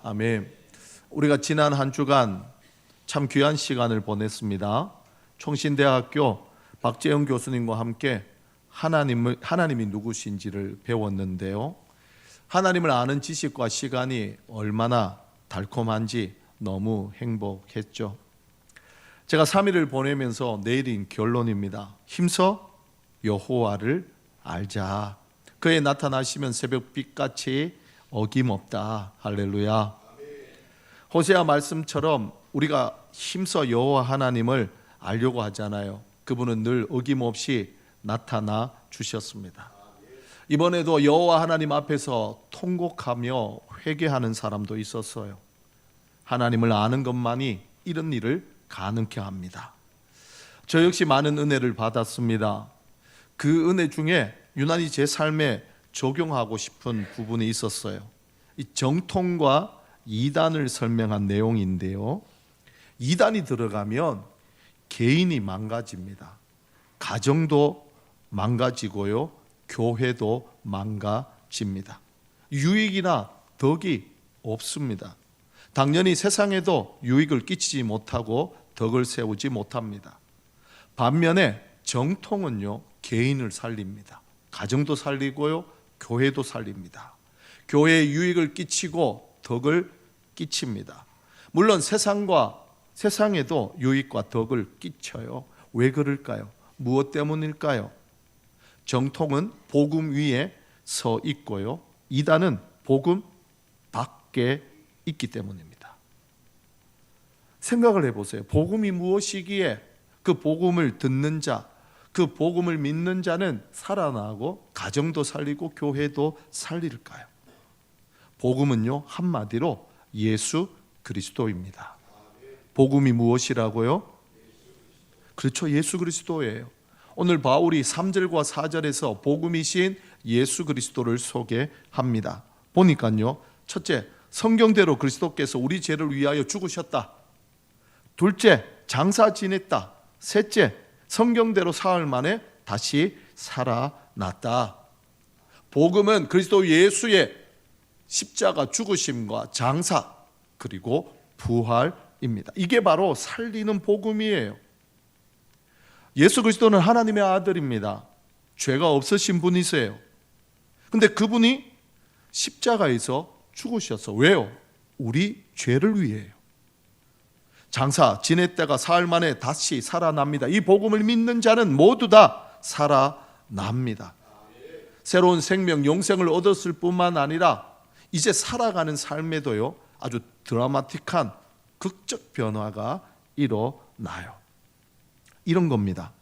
아멘. 우리가 지난 한 주간 참 귀한 시간을 보냈습니다. 총신대학교 박재영 교수님과 함께 하나님이 누구신지를 배웠는데요. 하나님을 아는 지식과 시간이 얼마나 달콤한지 너무 행복했죠. 제가 3일을 보내면서 내린 결론입니다. 힘써 여호와를 알자. 그의 나타나시면 새벽빛같이 어김없다. 할렐루야. 호세아 말씀처럼 우리가 힘써 여호와 하나님을 알려고 하잖아요. 그분은 늘 어김없이 나타나 주셨습니다. 이번에도 여호와 하나님 앞에서 통곡하며 회개하는 사람도 있었어요. 하나님을 아는 것만이 이런 일을 가능케 합니다. 저 역시 많은 은혜를 받았습니다. 그 은혜 중에 유난히 제 삶에 적용하고 싶은 부분이 있었어요. 이 정통과 이단을 설명한 내용인데요. 이단이 들어가면 개인이 망가집니다. 가정도 망가지고요, 교회도 망가집니다. 유익이나 덕이 없습니다. 당연히 세상에도 유익을 끼치지 못하고 덕을 세우지 못합니다. 반면에 정통은요, 개인을 살립니다. 가정도 살리고요, 교회도 살립니다. 교회에 유익을 끼치고 덕을 끼칩니다. 물론 세상에도 유익과 덕을 끼쳐요. 왜 그럴까요? 무엇 때문일까요? 정통은 복음 위에 서 있고요, 이단은 복음 밖에 있기 때문입니다. 생각을 해보세요. 복음이 무엇이기에 그 복음을 듣는 자, 그 복음을 믿는 자는 살아나고 가정도 살리고 교회도 살릴까요? 복음은요, 한마디로 예수 그리스도입니다. 복음이 무엇이라고요? 그렇죠, 예수 그리스도예요. 오늘 바울이 3절과 4절에서 복음이신 예수 그리스도를 소개합니다. 보니까요, 첫째, 성경대로 그리스도께서 우리 죄를 위하여 죽으셨다. 둘째, 장사 지냈다. 셋째, 성경대로 사흘 만에 다시 살아났다. 복음은 그리스도 예수의 십자가 죽으심과 장사 그리고 부활입니다. 이게 바로 살리는 복음이에요. 예수 그리스도는 하나님의 아들입니다. 죄가 없으신 분이세요. 근데 그분이 십자가에서 죽으셔서, 왜요? 우리 죄를 위해요. 장사 지냈다가 사흘 만에 다시 살아납니다. 이 복음을 믿는 자는 모두 다 살아납니다. 새로운 생명, 영생을 얻었을 뿐만 아니라 이제 살아가는 삶에도요, 아주 드라마틱한 극적 변화가 일어나요. 이런 겁니다.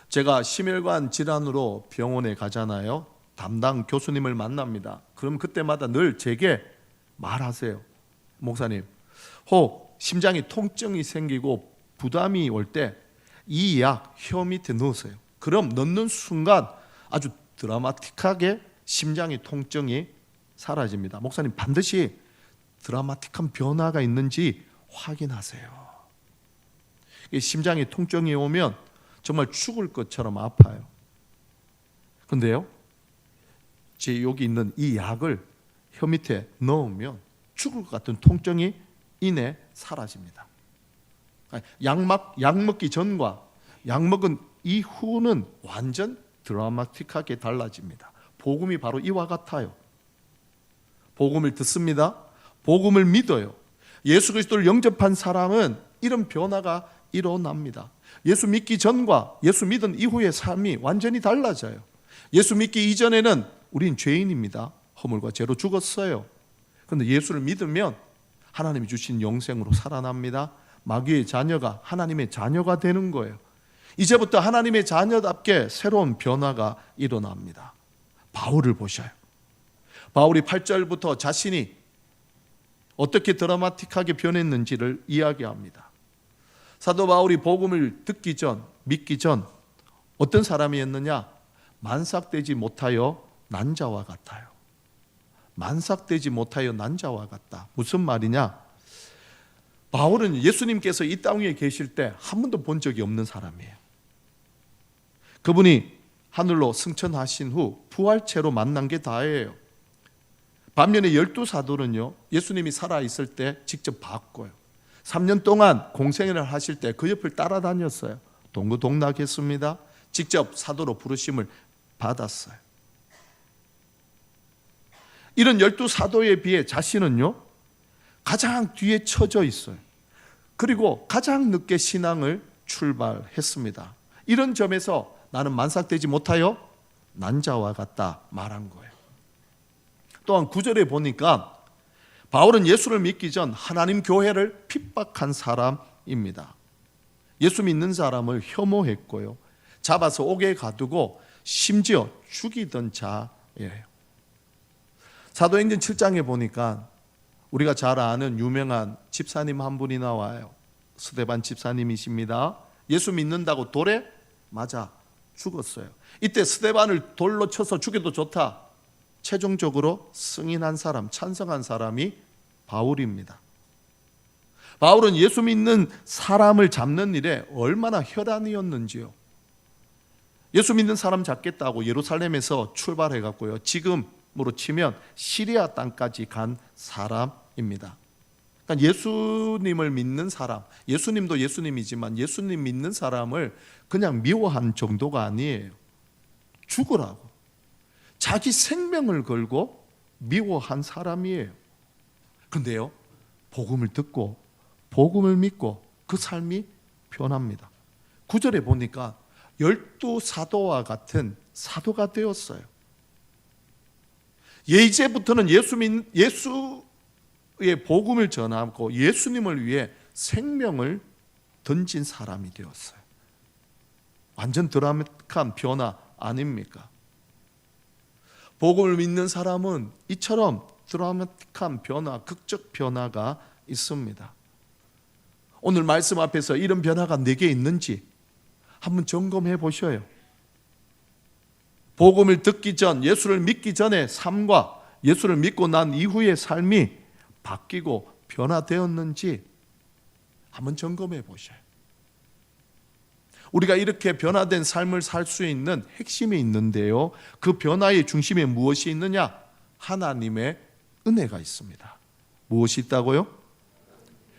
제가 심혈관 질환으로 병원에 가잖아요. 담당 교수님을 만납니다. 그럼 그때마다 늘 제게 말하세요. 목사님, 혹 심장이 통증이 생기고 부담이 올 때 이 약 혀 밑에 넣으세요. 그럼 넣는 순간 아주 드라마틱하게 심장의 통증이 사라집니다. 목사님, 반드시 드라마틱한 변화가 있는지 확인하세요. 심장에 통증이 오면 정말 죽을 것처럼 아파요. 근데요, 제 여기 있는 이 약을 혀 밑에 넣으면 죽을 것 같은 통증이 이내 사라집니다. 약 먹기 전과 약 먹은 이후는 완전 드라마틱하게 달라집니다. 복음이 바로 이와 같아요. 복음을 듣습니다. 복음을 믿어요. 예수 그리스도를 영접한 사람은 이런 변화가 일어납니다. 예수 믿기 전과 예수 믿은 이후의 삶이 완전히 달라져요. 예수 믿기 이전에는 우린 죄인입니다. 허물과 죄로 죽었어요. 그런데 예수를 믿으면 하나님이 주신 영생으로 살아납니다. 마귀의 자녀가 하나님의 자녀가 되는 거예요. 이제부터 하나님의 자녀답게 새로운 변화가 일어납니다. 바울을 보셔요. 바울이 8절부터 자신이 어떻게 드라마틱하게 변했는지를 이야기합니다. 사도 바울이 복음을 듣기 전, 믿기 전 어떤 사람이었느냐? 만삭되지 못하여 난 자와 같아요. 만삭되지 못하여 난 자와 같다. 무슨 말이냐? 바울은 예수님께서 이 땅 위에 계실 때 한 번도 본 적이 없는 사람이에요. 그분이 하늘로 승천하신 후 부활체로 만난 게 다예요. 반면에 12사도는요, 예수님이 살아있을 때 직접 봤고요. 3년 동안 공생애를 하실 때 그 옆을 따라다녔어요. 동고동락했습니다. 직접 사도로 부르심을 받았어요. 이런 12사도에 비해 자신은요, 가장 뒤에 처져 있어요. 그리고 가장 늦게 신앙을 출발했습니다. 이런 점에서 나는 만삭되지 못하여 난자와 같다 말한 거예요. 또한 9절에 보니까 바울은 예수를 믿기 전 하나님 교회를 핍박한 사람입니다. 예수 믿는 사람을 혐오했고요, 잡아서 옥에 가두고 심지어 죽이던 자예요. 사도행전 7장에 보니까 우리가 잘 아는 유명한 집사님 한 분이 나와요. 스데반 집사님이십니다. 예수 믿는다고 돌에 맞아 죽었어요. 이때 스데반을 돌로 쳐서 죽여도 좋다, 최종적으로 승인한 사람, 찬성한 사람이 바울입니다. 바울은 예수 믿는 사람을 잡는 일에 얼마나 혈안이었는지요. 예수 믿는 사람 잡겠다고 예루살렘에서 출발해갔고요, 지금으로 치면 시리아 땅까지 간 사람입니다. 그러니까 예수님을 믿는 사람, 예수님도 예수님이지만 예수님 믿는 사람을 그냥 미워한 정도가 아니에요. 죽으라고 자기 생명을 걸고 미워한 사람이에요. 그런데요, 복음을 듣고 복음을 믿고 그 삶이 변합니다. 9절에 보니까 12사도와 같은 사도가 되었어요. 이제부터는 예수의 복음을 전하고 예수님을 위해 생명을 던진 사람이 되었어요. 완전 드라마틱한 변화 아닙니까? 복음을 믿는 사람은 이처럼 드라마틱한 변화, 극적 변화가 있습니다. 오늘 말씀 앞에서 이런 변화가 내게 있는지 한번 점검해 보셔요. 복음을 듣기 전, 예수를 믿기 전의 삶과 예수를 믿고 난 이후의 삶이 바뀌고 변화되었는지 한번 점검해 보셔요. 우리가 이렇게 변화된 삶을 살 수 있는 핵심이 있는데요, 그 변화의 중심에 무엇이 있느냐? 하나님의 은혜가 있습니다. 무엇이 있다고요?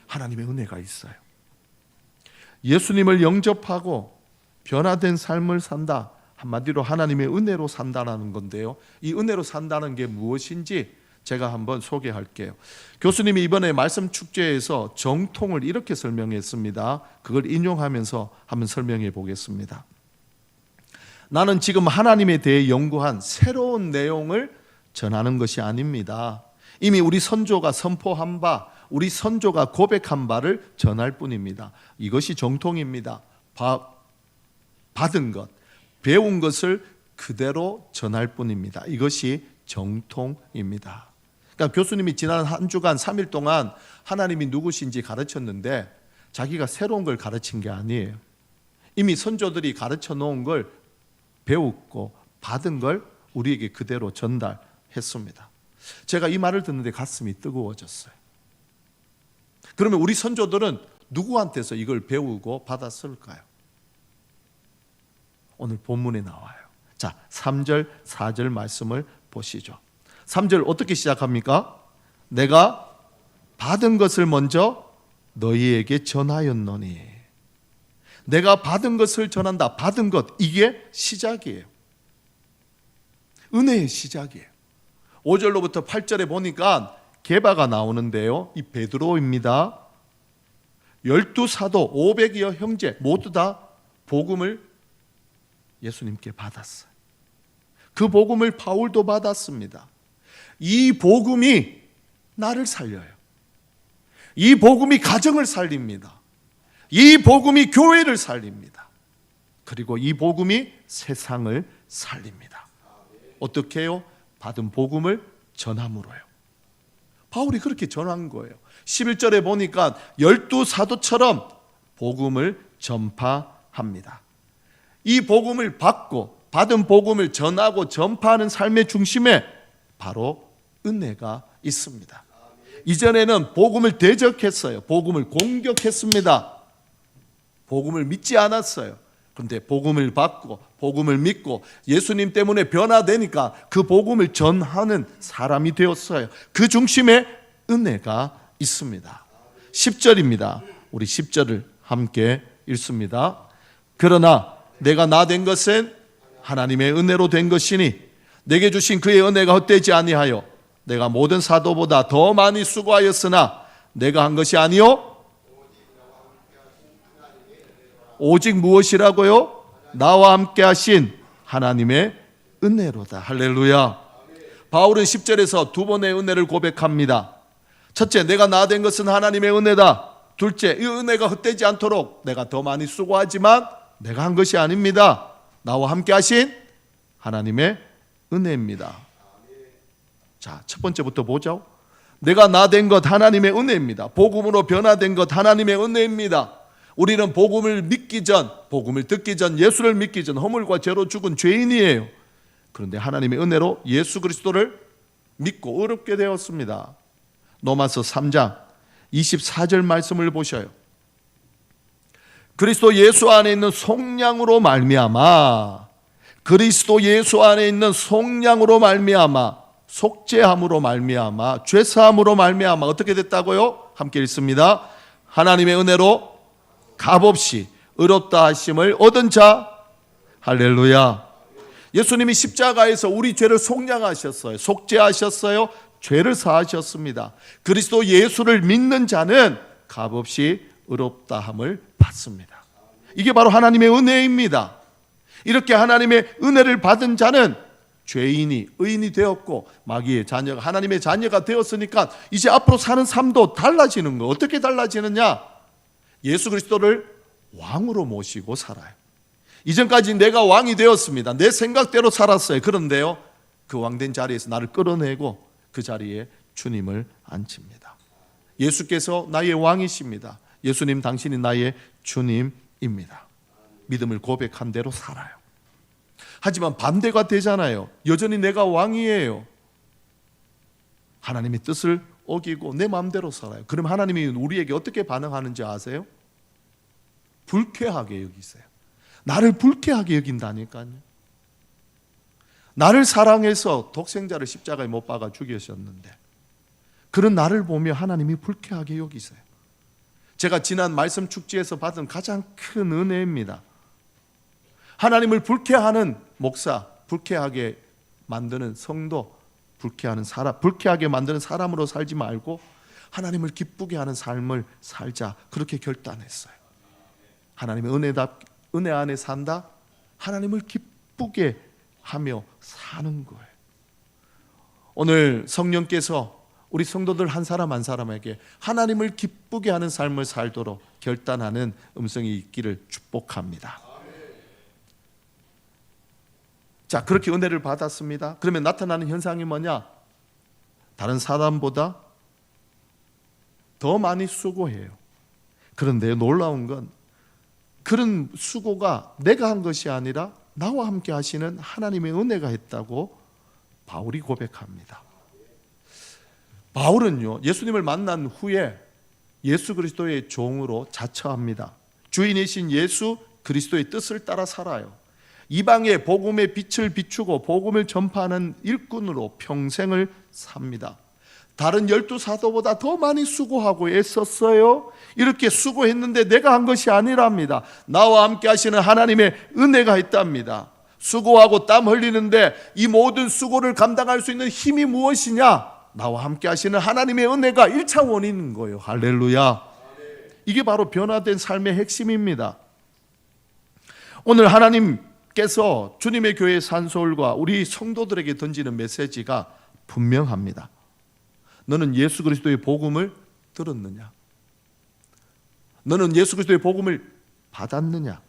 하나님의 은혜가 있어요. 예수님을 영접하고 변화된 삶을 산다, 한마디로 하나님의 은혜로 산다는 건데요, 이 은혜로 산다는 게 무엇인지 제가 한번 소개할게요. 교수님이 이번에 말씀 축제에서 정통을 이렇게 설명했습니다. 그걸 인용하면서 한번 설명해 보겠습니다. 나는 지금 하나님에 대해 연구한 새로운 내용을 전하는 것이 아닙니다. 이미 우리 선조가 선포한 바, 우리 선조가 고백한 바를 전할 뿐입니다. 이것이 정통입니다. 받은 것, 배운 것을 그대로 전할 뿐입니다. 이것이 정통입니다. 그러니까 교수님이 지난 한 주간 3일 동안 하나님이 누구신지 가르쳤는데 자기가 새로운 걸 가르친 게 아니에요. 이미 선조들이 가르쳐 놓은 걸 배웠고 받은 걸 우리에게 그대로 전달했습니다. 제가 이 말을 듣는데 가슴이 뜨거워졌어요. 그러면 우리 선조들은 누구한테서 이걸 배우고 받았을까요? 오늘 본문에 나와요. 자, 3절, 4절 말씀을 보시죠. 3절 어떻게 시작합니까? 내가 받은 것을 먼저 너희에게 전하였노니. 내가 받은 것을 전한다. 받은 것, 이게 시작이에요. 은혜의 시작이에요. 5절로부터 8절에 보니까 게바가 나오는데요, 이 베드로입니다. 12사도 500여 형제 모두 다 복음을 예수님께 받았어요. 그 복음을 바울도 받았습니다. 이 복음이 나를 살려요. 이 복음이 가정을 살립니다. 이 복음이 교회를 살립니다. 그리고 이 복음이 세상을 살립니다. 어떻게 해요? 받은 복음을 전함으로요. 바울이 그렇게 전한 거예요. 11절에 보니까 12사도처럼 복음을 전파합니다. 이 복음을 받고 받은 복음을 전하고 전파하는 삶의 중심에 바로 은혜가 있습니다. 이전에는 복음을 대적했어요. 복음을 공격했습니다. 복음을 믿지 않았어요. 그런데 복음을 받고 복음을 믿고 예수님 때문에 변화되니까 그 복음을 전하는 사람이 되었어요. 그 중심에 은혜가 있습니다. 10절입니다. 우리 10절을 함께 읽습니다. 그러나 내가 나 된 것은 하나님의 은혜로 된 것이니 내게 주신 그의 은혜가 헛되지 아니하여 내가 모든 사도보다 더 많이 수고하였으나 내가 한 것이 아니요 오직 무엇이라고요? 나와 함께 하신 하나님의 은혜로다. 할렐루야. 바울은 10절에서 두 번의 은혜를 고백합니다. 첫째, 내가 나 된 것은 하나님의 은혜다. 둘째, 이 은혜가 헛되지 않도록 내가 더 많이 수고하지만 내가 한 것이 아닙니다. 나와 함께 하신 하나님의 은혜입니다. 자, 첫 번째부터 보죠. 내가 나 된 것 하나님의 은혜입니다. 복음으로 변화된 것 하나님의 은혜입니다. 우리는 복음을 믿기 전, 복음을 듣기 전, 예수를 믿기 전 허물과 죄로 죽은 죄인이에요. 그런데 하나님의 은혜로 예수 그리스도를 믿고 의롭게 되었습니다. 로마서 3장 24절 말씀을 보셔요. 그리스도 예수 안에 있는 속량으로 말미암아, 그리스도 예수 안에 있는 속량으로 말미암아, 속죄함으로 말미암아, 죄사함으로 말미암아 어떻게 됐다고요? 함께 읽습니다. 하나님의 은혜로 값없이 의롭다 하심을 얻은 자. 할렐루야. 예수님이 십자가에서 우리 죄를 속량하셨어요. 속죄하셨어요. 죄를 사하셨습니다. 그리스도 예수를 믿는 자는 값없이 의롭다 함을 받습니다. 이게 바로 하나님의 은혜입니다. 이렇게 하나님의 은혜를 받은 자는 죄인이 의인이 되었고 마귀의 자녀가 하나님의 자녀가 되었으니까 이제 앞으로 사는 삶도 달라지는 거. 어떻게 달라지느냐? 예수 그리스도를 왕으로 모시고 살아요. 이전까지 내가 왕이 되었습니다. 내 생각대로 살았어요. 그런데요, 그 왕된 자리에서 나를 끌어내고 그 자리에 주님을 앉힙니다. 예수께서 나의 왕이십니다. 예수님 당신이 나의 주님입니다. 믿음을 고백한 대로 살아요. 하지만 반대가 되잖아요. 여전히 내가 왕이에요. 하나님의 뜻을 어기고 내 마음대로 살아요. 그럼 하나님이 우리에게 어떻게 반응하는지 아세요? 불쾌하게 여기세요. 나를 불쾌하게 여긴다니까요. 나를 사랑해서 독생자를 십자가에 못 박아 죽이셨는데 그런 나를 보며 하나님이 불쾌하게 여기세요. 제가 지난 말씀 축제에서 받은 가장 큰 은혜입니다. 하나님을 불쾌하는 목사, 불쾌하게 만드는 성도, 불쾌하는 사람, 불쾌하게 만드는 사람으로 살지 말고 하나님을 기쁘게 하는 삶을 살자, 그렇게 결단했어요. 하나님의 은혜 안에 산다, 하나님을 기쁘게 하며 사는 거예요. 오늘 성령께서 우리 성도들 한 사람 한 사람에게 하나님을 기쁘게 하는 삶을 살도록 결단하는 음성이 있기를 축복합니다. 자, 그렇게 은혜를 받았습니다. 그러면 나타나는 현상이 뭐냐? 다른 사람보다 더 많이 수고해요. 그런데 놀라운 건 그런 수고가 내가 한 것이 아니라 나와 함께 하시는 하나님의 은혜가 했다고 바울이 고백합니다. 바울은요, 예수님을 만난 후에 예수 그리스도의 종으로 자처합니다. 주인이신 예수 그리스도의 뜻을 따라 살아요. 이방의 복음의 빛을 비추고 복음을 전파하는 일꾼으로 평생을 삽니다. 다른 12사도보다 더 많이 수고하고 애썼어요. 이렇게 수고했는데 내가 한 것이 아니랍니다. 나와 함께 하시는 하나님의 은혜가 있답니다. 수고하고 땀 흘리는데 이 모든 수고를 감당할 수 있는 힘이 무엇이냐? 나와 함께 하시는 하나님의 은혜가 1차 원인인 거예요. 할렐루야. 이게 바로 변화된 삶의 핵심입니다. 오늘 하나님께서 주님의 교회 산소울과 우리 성도들에게 던지는 메시지가 분명합니다. 너는 예수 그리스도의 복음을 들었느냐? 너는 예수 그리스도의 복음을 받았느냐?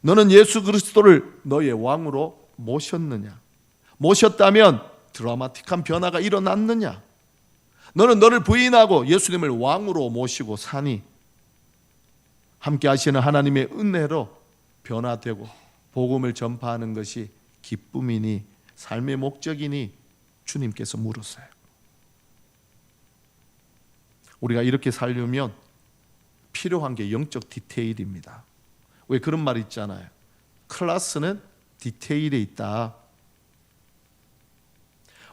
너는 예수 그리스도를 너의 왕으로 모셨느냐? 모셨다면 드라마틱한 변화가 일어났느냐? 너는 너를 부인하고 예수님을 왕으로 모시고 사니 함께 하시는 하나님의 은혜로 변화되고 복음을 전파하는 것이 기쁨이니 삶의 목적이니 주님께서 물으세요. 우리가 이렇게 살려면 필요한 게 영적 디테일입니다. 왜 그런 말 있잖아요. 클래스는 디테일에 있다.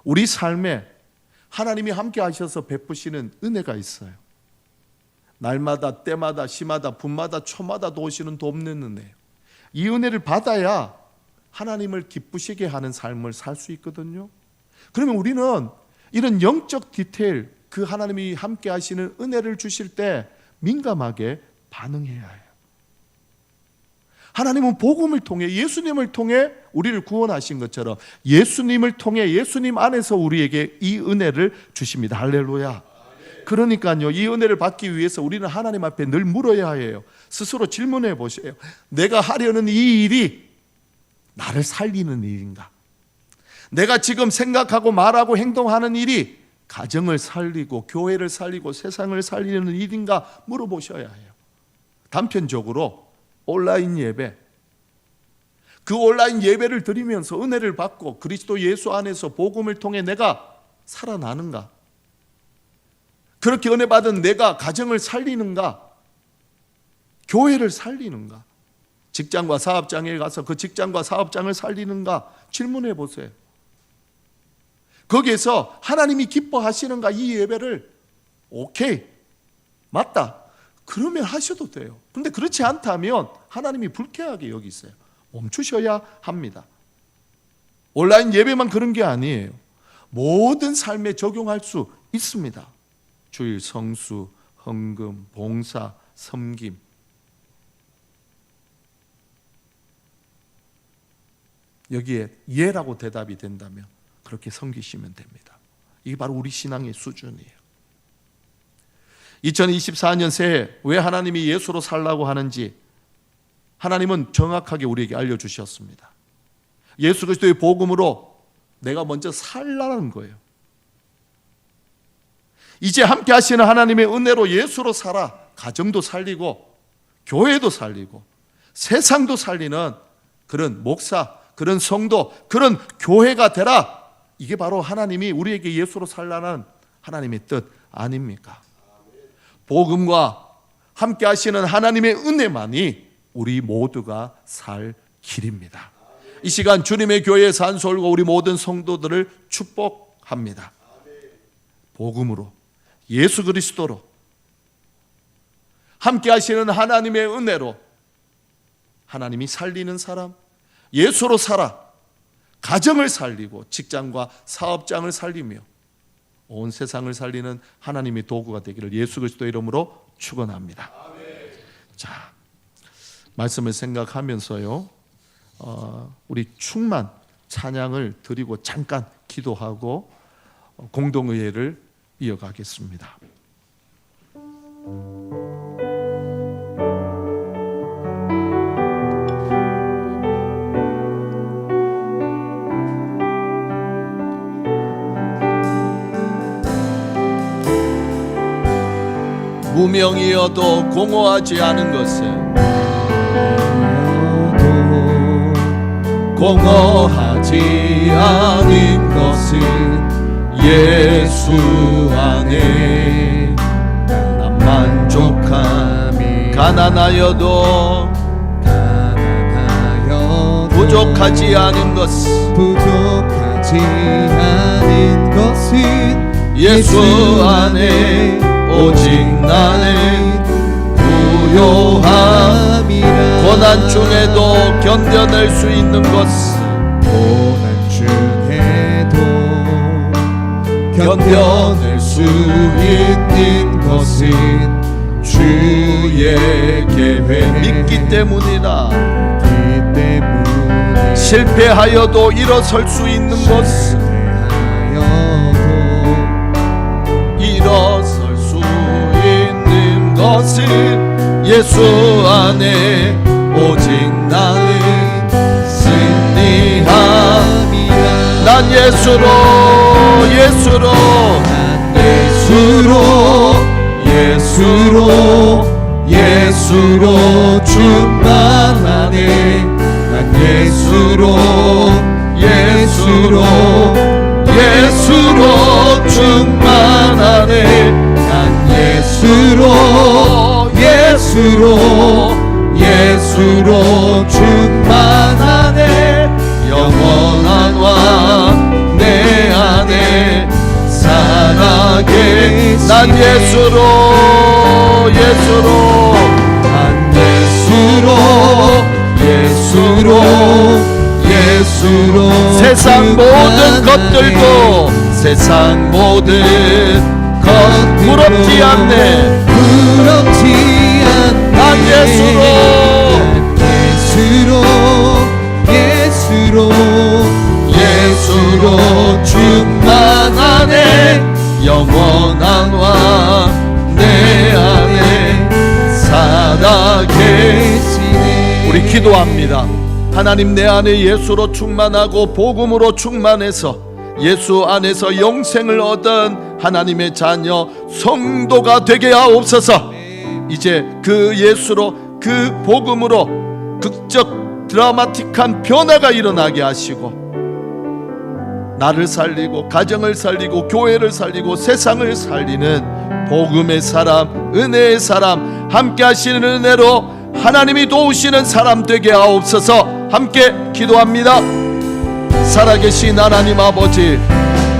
우리 삶에 하나님이 함께 하셔서 베푸시는 은혜가 있어요. 날마다 때마다 시마다 분마다 초마다 도우시는 돕는 은혜. 이 은혜를 받아야 하나님을 기쁘시게 하는 삶을 살 수 있거든요. 그러면 우리는 이런 영적 디테일, 그 하나님이 함께 하시는 은혜를 주실 때 민감하게 반응해야 해요. 하나님은 복음을 통해, 예수님을 통해 우리를 구원하신 것처럼 예수님을 통해 예수님 안에서 우리에게 이 은혜를 주십니다. 할렐루야. 그러니까요, 이 은혜를 받기 위해서 우리는 하나님 앞에 늘 물어야 해요. 스스로 질문해 보세요. 내가 하려는 이 일이 나를 살리는 일인가? 내가 지금 생각하고 말하고 행동하는 일이 가정을 살리고 교회를 살리고 세상을 살리는 일인가 물어보셔야 해요. 단편적으로 온라인 예배, 그 온라인 예배를 드리면서 은혜를 받고 그리스도 예수 안에서 복음을 통해 내가 살아나는가? 그렇게 은혜 받은 내가 가정을 살리는가? 교회를 살리는가? 직장과 사업장에 가서 그 직장과 사업장을 살리는가? 질문해 보세요. 거기에서 하나님이 기뻐하시는가? 이 예배를 오케이, 맞다, 그러면 하셔도 돼요. 그런데 그렇지 않다면 하나님이 불쾌하게 여기세요. 멈추셔야 합니다. 온라인 예배만 그런 게 아니에요. 모든 삶에 적용할 수 있습니다. 주일, 성수, 헌금, 봉사, 섬김. 여기에 예라고 대답이 된다면 그렇게 섬기시면 됩니다. 이게 바로 우리 신앙의 수준이에요. 2024년 새해 왜 하나님이 예수로 살라고 하는지 하나님은 정확하게 우리에게 알려주셨습니다. 예수 그리스도의 복음으로 내가 먼저 살라는 거예요. 이제 함께 하시는 하나님의 은혜로 예수로 살아 가정도 살리고 교회도 살리고 세상도 살리는 그런 목사, 그런 성도, 그런 교회가 되라. 이게 바로 하나님이 우리에게 예수로 살라는 하나님의 뜻 아닙니까? 복음과 함께 하시는 하나님의 은혜만이 우리 모두가 살 길입니다. 이 시간 주님의 교회에 산솔과 우리 모든 성도들을 축복합니다. 복음으로, 예수 그리스도로, 함께 하시는 하나님의 은혜로 하나님이 살리는 사람, 예수로 살아 가정을 살리고 직장과 사업장을 살리며 온 세상을 살리는 하나님의 도구가 되기를 예수 그리스도의 이름으로 축원합니다. 자, 말씀을 생각하면서요, 우리 충만 찬양을 드리고 잠깐 기도하고 공동의회를 이어가겠습니다. 무명이어도 공허하지 않은 것은 공허하지 않은 것은 예수 안에 난 만족함이 가난하여도 부족하지 않은 것은 예수 안에 오직 나는 부요함이라. 고난 중에도 견뎌낼 수 있는 것은 고난 중에도 견뎌낼 수 있는 것은 주의 계획 믿기 때문이라. 실패하여도 일어설 수 있는 것은 일어설 것은 예수 안에 오직 나는 승리함이라. 난 예수로 충만하네. 난 예수로 충만하네. 난 예수로 예수로 충만하네. 영원한 왕 내 안에 살아계. 난 예수로 난 예수로 세상 모든 것들도 세상 모든 것 부럽지 않네. 난 예수로 충만하네. 영원한 왕 내 안에 살아계시네. 우리 기도합니다. 하나님, 내 안에 예수로 충만하고 복음으로 충만해서 예수 안에서 영생을 얻은 하나님의 자녀 성도가 되게 하옵소서. 이제 그 예수로, 그 복음으로 극적 드라마틱한 변화가 일어나게 하시고 나를 살리고 가정을 살리고 교회를 살리고 세상을 살리는 복음의 사람, 은혜의 사람, 함께 하시는 은혜로 하나님이 도우시는 사람 되게 하옵소서. 함께 기도합니다. 살아계신 하나님 아버지,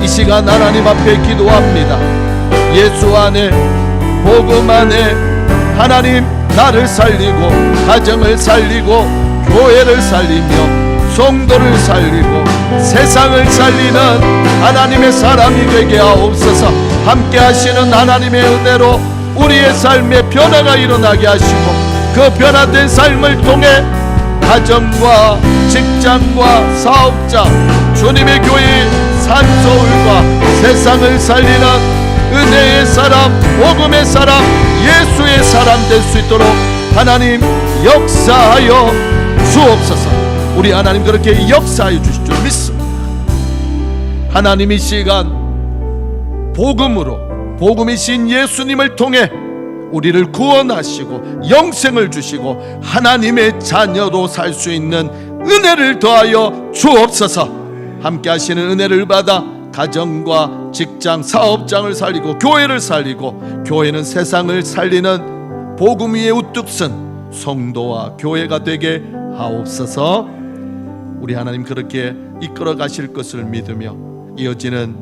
이 시간 하나님 앞에 기도합니다. 예수 안에, 복음 안에 하나님 나를 살리고 가정을 살리고 교회를 살리며 성도를 살리고 세상을 살리는 하나님의 사람이 되게 하옵소서. 함께 하시는 하나님의 은혜로 우리의 삶에 변화가 일어나게 하시고 그 변화된 삶을 통해 가정과 직장과 사업장, 주님의 교회 산서울과 세상을 살리는 은혜의 사람, 복음의 사람, 예수의 사람 될 수 있도록 하나님 역사하여 주옵소서. 우리 하나님 그렇게 역사하여 주실 줄 믿습니다. 하나님 이 시간 복음으로, 복음이신 예수님을 통해 우리를 구원하시고 영생을 주시고 하나님의 자녀로 살 수 있는 은혜를 더하여 주옵소서. 함께 하시는 은혜를 받아 가정과 직장, 사업장을 살리고 교회를 살리고 교회는 세상을 살리는 복음 위에 우뚝 선 성도와 교회가 되게 하옵소서. 우리 하나님 그렇게 이끌어 가실 것을 믿으며 이어지는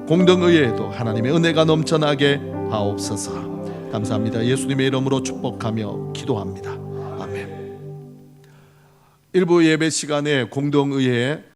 공동의회에도 하나님의 은혜가 넘쳐나게 하옵소서. 감사합니다. 예수님의 이름으로 축복하며 기도합니다. 아멘. 일부 예배 시간에 공동의회